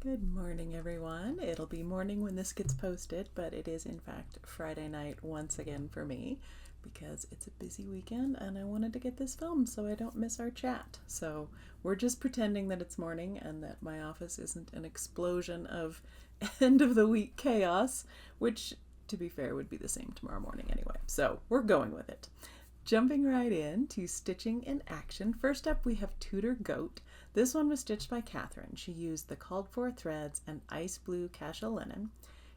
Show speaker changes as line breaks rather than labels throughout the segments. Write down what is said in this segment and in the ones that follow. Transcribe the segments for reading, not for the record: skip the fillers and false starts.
Good morning, everyone. It'll be morning when this gets posted, but it is in fact Friday night once again for me because it's a busy weekend and I wanted to get this filmed so I don't miss our chat. So we're just pretending that it's morning and that my office isn't an explosion of end of the week chaos, which to be fair would be the same tomorrow morning anyway. So we're going with it. Jumping right in to stitching in action. First up we have Tutor Goat. This one was stitched by Catherine. She used the called for threads and ice blue casual linen.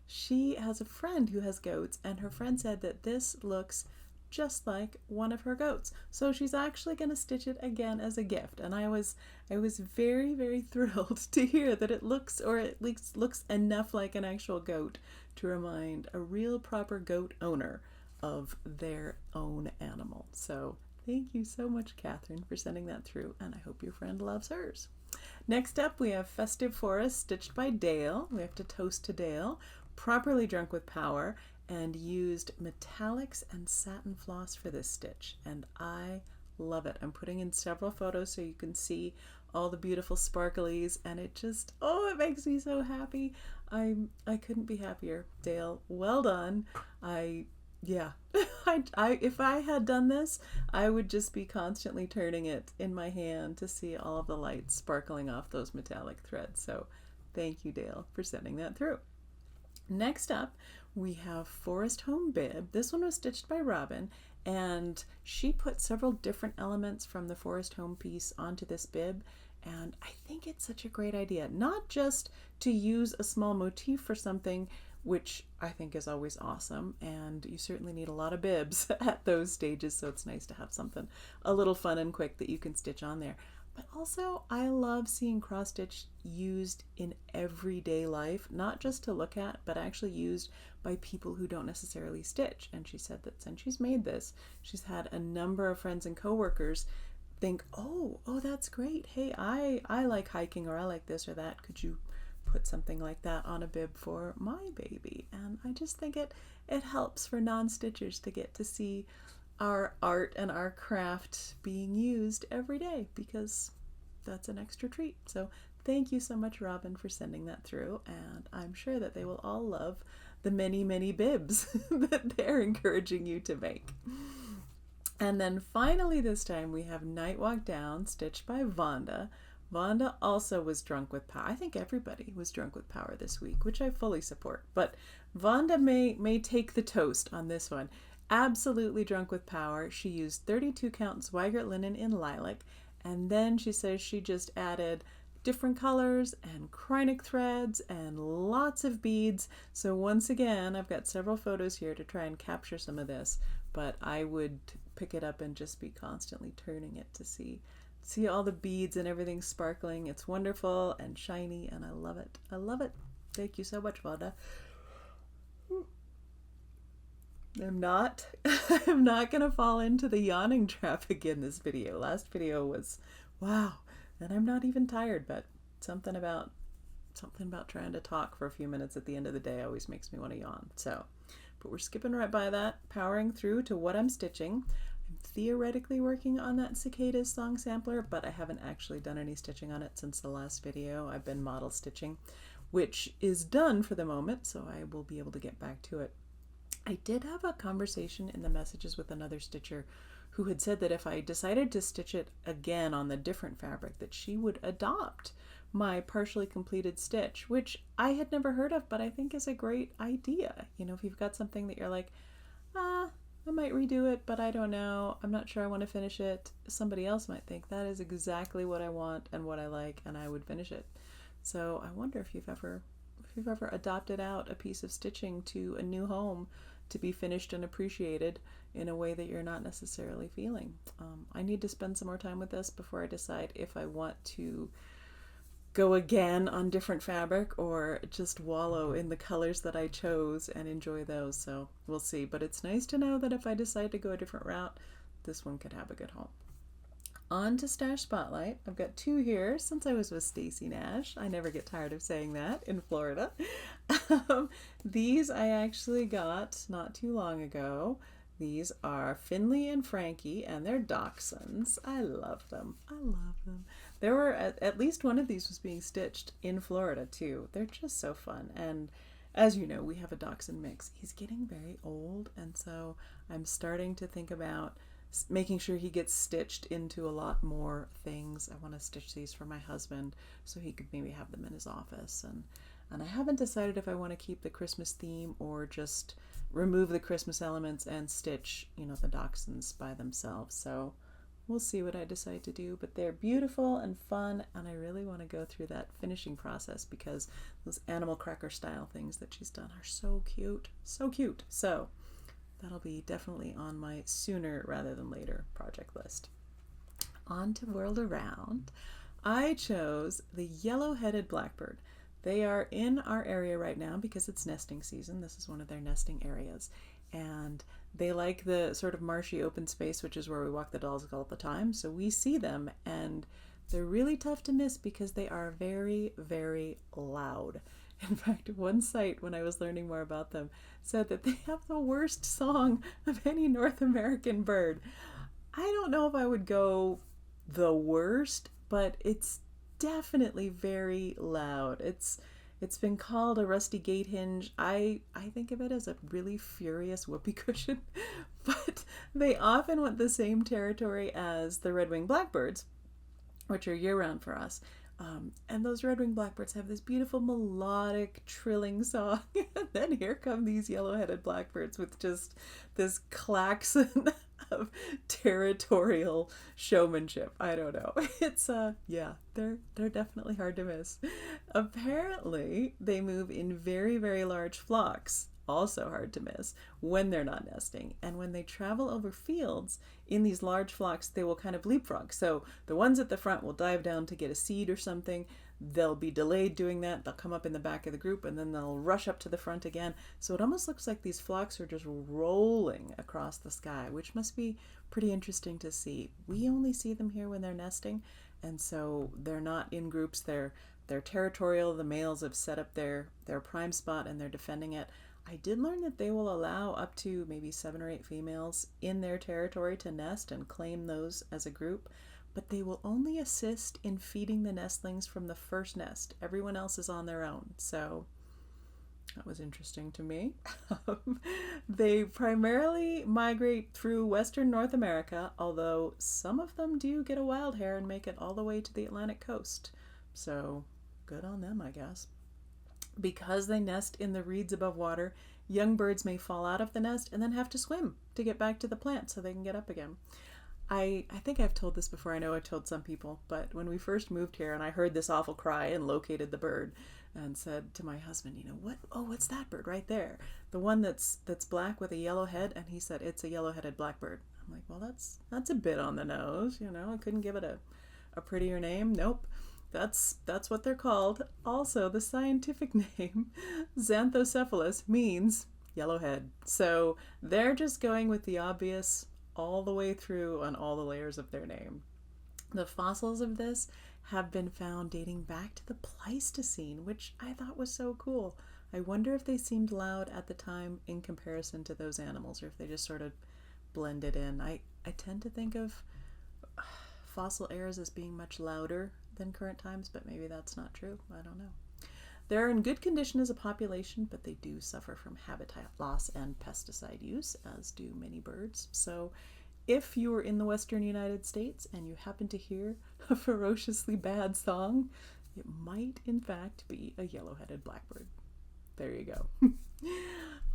She has a friend who has goats and her friend said that this looks just like one of her goats. So she's actually going to stitch it again as a gift. And I was very, very thrilled to hear that it looks, or at least looks enough like an actual goat to remind a real proper goat owner of their own animal. So thank you so much, Catherine, for sending that through, and I hope your friend loves hers. Next up, we have Festive Forest, stitched by Dale. We have to toast to Dale. Properly drunk with power, and used metallics and satin floss for this stitch, and I love it. I'm putting in several photos so you can see all the beautiful sparklies, and it just, oh, it makes me so happy. I couldn't be happier. Dale, well done. Yeah, if I had done this, I would just be constantly turning it in my hand to see all of the lights sparkling off those metallic threads. So thank you, Dale, for sending that through. Next up, we have Forest Home Bib. This one was stitched by Robin, and she put several different elements from the Forest Home piece onto this bib, and I think it's such a great idea. Not just to use a small motif for something, which I think is always awesome, and you certainly need a lot of bibs at those stages, so it's nice to have something a little fun and quick that you can stitch on there. But also, I love seeing cross stitch used in everyday life, not just to look at, but actually used by people who don't necessarily stitch. And she said that since she's made this, she's had a number of friends and coworkers think, oh, that's great. Hey, I like hiking, or I like this or that. Could you put something like that on a bib for my baby? And I just think it helps for non-stitchers to get to see our art and our craft being used every day, because that's an extra treat. So thank you so much, Robin, for sending that through, and I'm sure that they will all love the many, many bibs that they're encouraging you to make. And then finally this time we have Nightwalk Down, stitched by Vonda. Vonda also was drunk with power. I think everybody was drunk with power this week, which I fully support. But Vonda may take the toast on this one. Absolutely drunk with power. She used 32 count Zweigart linen in lilac, and then she says she just added different colors and Krynic threads and lots of beads. So once again, I've got several photos here to try and capture some of this, but I would pick it up and just be constantly turning it to see all the beads and everything sparkling. It's wonderful and shiny, and I love it. I love it. Thank you so much, Vonda. I'm not gonna fall into the yawning trap again this video. Last video was wow, and I'm not even tired, but something about trying to talk for a few minutes at the end of the day always makes me want to yawn. So, but we're skipping right by that, powering through to what I'm stitching. I'm theoretically working on that Cicadas song sampler, but I haven't actually done any stitching on it since the last video. I've been model stitching, which is done for the moment, so I will be able to get back to it. I did have a conversation in the messages with another stitcher who had said that if I decided to stitch it again on the different fabric, that she would adopt my partially completed stitch, which I had never heard of, but I think is a great idea. You know, if you've got something that you're like, I might redo it, but I don't know, I'm not sure I want to finish it, somebody else might think that is exactly what I want and what I like, and I would finish it. So I wonder if you've ever adopted out a piece of stitching to a new home to be finished and appreciated in a way that you're not necessarily feeling. I need to spend some more time with this before I decide if I want to go again on different fabric or just wallow in the colors that I chose and enjoy those. So we'll see. But it's nice to know that if I decide to go a different route, this one could have a good home. On to Stash Spotlight. I've got two here since I was with Stacy Nash. I never get tired of saying that in Florida. These I actually got not too long ago. These are Finley and Frankie, and they're Dachshunds. I love them. I love them. There were at least one of these was being stitched in Florida too. They're just so fun. And as you know, we have a Dachshund mix. He's getting very old, and so I'm starting to think about making sure he gets stitched into a lot more things. I want to stitch these for my husband so he could maybe have them in his office. And I haven't decided if I want to keep the Christmas theme or just remove the Christmas elements and stitch, the Dachshunds by themselves. So we'll see what I decide to do, but they're beautiful and fun, and I really want to go through that finishing process because those animal cracker style things that she's done are so cute, so cute. So that'll be definitely on my sooner rather than later project list. On to World Around. I chose the YellowHeaded Blackbird. They are in our area right now because it's nesting season. This is one of their nesting areas. And they like the sort of marshy open space, which is where we walk the dolls all the time. So we see them, and they're really tough to miss because they are very, very loud. In fact, one site, when I was learning more about them, said that they have the worst song of any North American bird. I don't know if I would go the worst, but it's definitely very loud. It's been called a rusty gate hinge. I think of it as a really furious whoopee cushion, but they often want the same territory as the red-winged blackbirds, which are year-round for us. And those red-winged blackbirds have this beautiful melodic trilling song. And then here come these yellow-headed blackbirds with just this klaxon of territorial showmanship. I don't know. It's yeah, they're definitely hard to miss. Apparently, they move in very, very large flocks. Also hard to miss when they're not nesting. And when they travel over fields in these large flocks, they will kind of leapfrog. So the ones at the front will dive down to get a seed or something. They'll be delayed doing that. They'll come up in the back of the group and then they'll rush up to the front again. So it almost looks like these flocks are just rolling across the sky, which must be pretty interesting to see. We only see them here when they're nesting, and so they're not in groups. They're territorial. The males have set up their prime spot and they're defending it. I did learn that they will allow up to maybe 7 or 8 females in their territory to nest and claim those as a group, but they will only assist in feeding the nestlings from the first nest. Everyone else is on their own, so that was interesting to me. They primarily migrate through western North America, although some of them do get a wild hair and make it all the way to the Atlantic coast, so good on them, I guess. Because they nest in the reeds above water, young birds may fall out of the nest and then have to swim to get back to the plant so they can get up again. I think I've told this before. I know I've told some people, but when we first moved here and I heard this awful cry and located the bird and said to my husband, what's that bird right there? The one that's black with a yellow head, and he said it's a yellow-headed blackbird. I'm like, well, that's a bit on the nose, I couldn't give it a prettier name. Nope. That's what they're called. Also, the scientific name, Xanthocephalus, means yellowhead. So they're just going with the obvious all the way through on all the layers of their name. The fossils of this have been found dating back to the Pleistocene, which I thought was so cool. I wonder if they seemed loud at the time in comparison to those animals, or if they just sort of blended in. I tend to think of fossil eras as being much louder than current times, but maybe that's not true. I don't know. They're in good condition as a population, but they do suffer from habitat loss and pesticide use, as do many birds. So if you were in the western United States and you happen to hear a ferociously bad song, it might in fact be a yellow-headed blackbird. There you go.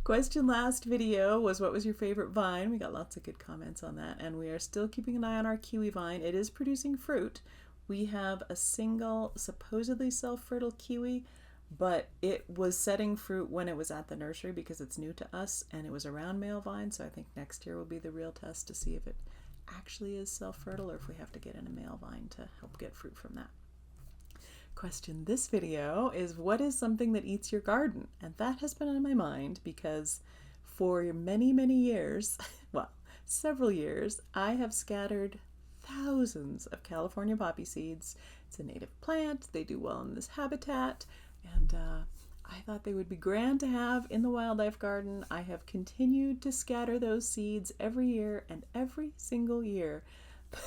Question last video was, what was your favorite vine? We got lots of good comments on that, and we are still keeping an eye on our kiwi vine. It is producing fruit. We have a single supposedly self-fertile kiwi, but it was setting fruit when it was at the nursery because it's new to us, and it was around male vine, so I think next year will be the real test to see if it actually is self-fertile or if we have to get in a male vine to help get fruit from that. Question this video is, what is something that eats your garden? And that has been on my mind because for many, many years, well, several years, I have scattered thousands of California poppy seeds. It's a native plant. They do well in this habitat. And I thought they would be grand to have in the wildlife garden. I have continued to scatter those seeds every year, and every single year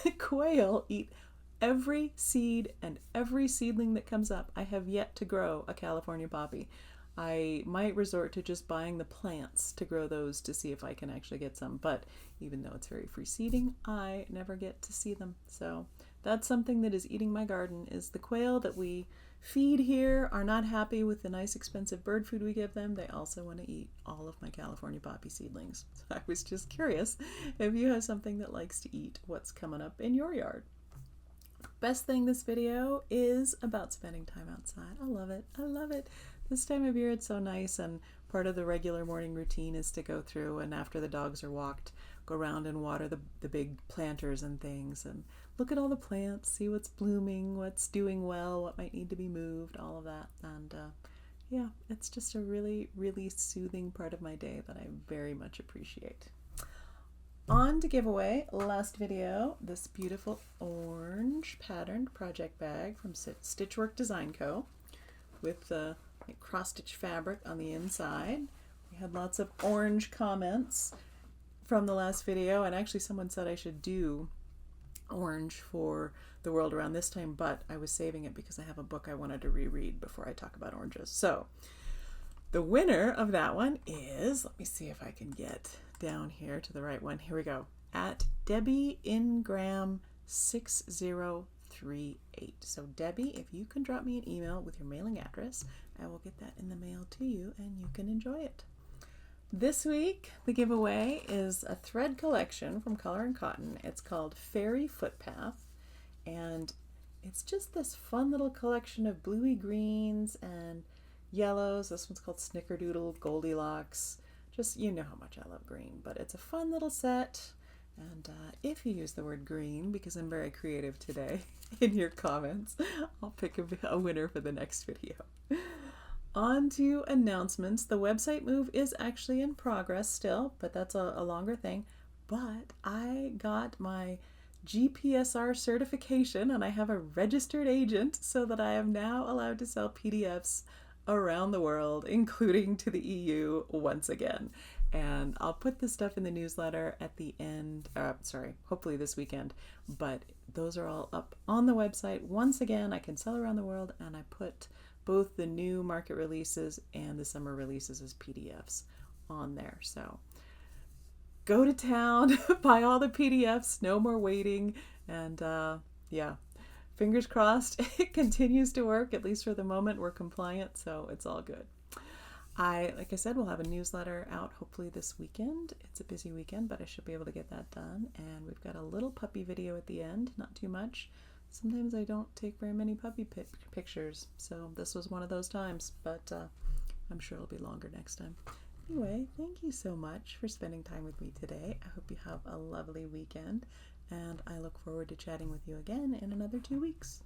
the quail eat every seed and every seedling that comes up. I have yet to grow a California poppy. I might resort to just buying the plants to grow those to see if I can actually get some, but even though it's very free seeding, I never get to see them. So that's something that is eating my garden, is the quail that we feed here are not happy with the nice expensive bird food we give them. They also want to eat all of my California poppy seedlings. So I was just curious if you have something that likes to eat what's coming up in your yard. Best thing this video is about spending time outside. I love it. I love it. This time of year it's so nice, and part of the regular morning routine is to go through and after the dogs are walked, go around and water the big planters and things and look at all the plants, see what's blooming, what's doing well, what might need to be moved, all of that. And yeah, it's just a really, really soothing part of my day that I very much appreciate. On to giveaway, last video, this beautiful orange patterned project bag from Stitchwork Design Co. with the cross-stitch fabric on the inside. We had lots of orange comments from the last video, and actually someone said I should do orange for the world around this time, but I was saving it because I have a book I wanted to reread before I talk about oranges. So the winner of that one is, let me see if I can get down here to the right one. Here we go. At Debbie Ingram 6038. So Debbie, if you can drop me an email with your mailing address, I will get that in the mail to you and you can enjoy it. This week, the giveaway is a thread collection from Color and Cotton. It's called Fairy Footpath, and it's just this fun little collection of bluey greens and yellows. This one's called Snickerdoodle, Goldilocks. Just, you know how much I love green, but it's a fun little set. And if you use the word green, because I'm very creative today in your comments, I'll pick a winner for the next video. On to announcements. The website move is actually in progress still, but that's a longer thing. But I got my GPSR certification and I have a registered agent so that I am now allowed to sell PDFs around the world, including to the EU once again. And I'll put this stuff in the newsletter at the end, hopefully this weekend, but those are all up on the website. Once again, I can sell around the world, and I put both the new market releases and the summer releases as PDFs on there. So go to town, buy all the PDFs, no more waiting, and yeah, fingers crossed it continues to work. At least for the moment, we're compliant, so it's all good. Like I said, we'll have a newsletter out hopefully this weekend. It's a busy weekend, but I should be able to get that done. And we've got a little puppy video at the end, not too much. Sometimes I don't take very many puppy pictures, so this was one of those times, but I'm sure it'll be longer next time. Anyway, thank you so much for spending time with me today. I hope you have a lovely weekend, and I look forward to chatting with you again in another 2 weeks.